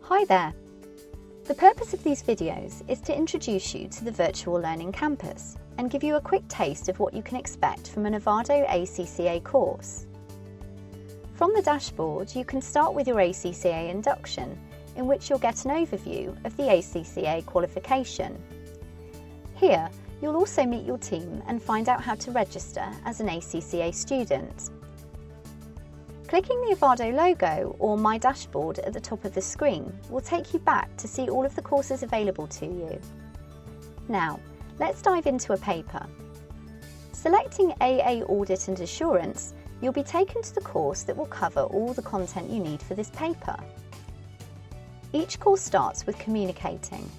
Hi there! The purpose of these videos is to introduce you to the Virtual Learning Campus and give you a quick taste of what you can expect from an Avado ACCA course. From the dashboard, you can start with your ACCA Induction, in which you'll get an overview of the ACCA qualification. Here, you'll also meet your team and find out how to register as an ACCA student. Clicking the Avado logo or My Dashboard at the top of the screen will take you back to see all of the courses available to you. Now, let's dive into a paper. Selecting AA Audit and Assurance, you'll be taken to the course that will cover all the content you need for this paper. Each course starts with communicating.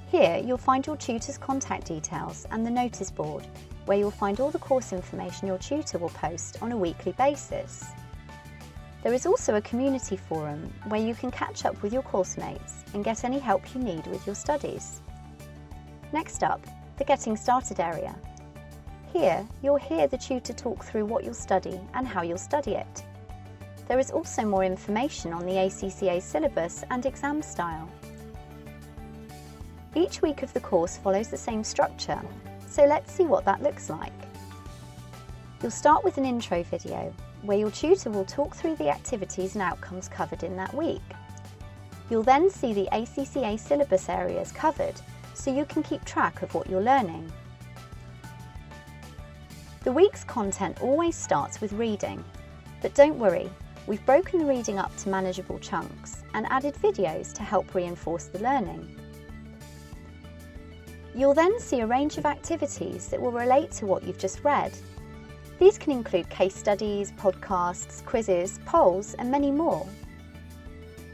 Here, you'll find your tutor's contact details and the notice board, where you'll find all the course information your tutor will post on a weekly basis. There is also a community forum where you can catch up with your course mates and get any help you need with your studies. Next up, the Getting Started area. Here, you'll hear the tutor talk through what you'll study and how you'll study it. There is also more information on the ACCA syllabus and exam style. Each week of the course follows the same structure, so let's see what that looks like. You'll start with an intro video, where your tutor will talk through the activities and outcomes covered in that week. You'll then see the ACCA syllabus areas covered, so you can keep track of what you're learning. The week's content always starts with reading, but don't worry, we've broken the reading up to manageable chunks and added videos to help reinforce the learning. You'll then see a range of activities that will relate to what you've just read. These can include case studies, podcasts, quizzes, polls, and many more.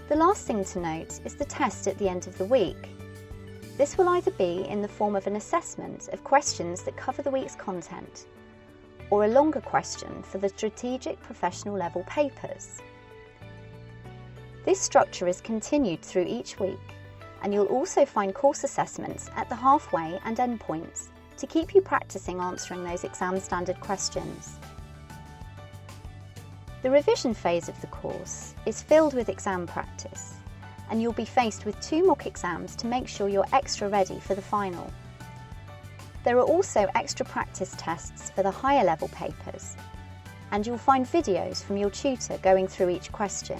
The last thing to note is the test at the end of the week. This will either be in the form of an assessment of questions that cover the week's content, or a longer question for the strategic professional level papers. This structure is continued through each week, and you'll also find course assessments at the halfway and end points to keep you practicing answering those exam standard questions. The revision phase of the course is filled with exam practice, and you'll be faced with 2 mock exams to make sure you're extra ready for the final. There are also extra practice tests for the higher level papers, and you'll find videos from your tutor going through each question.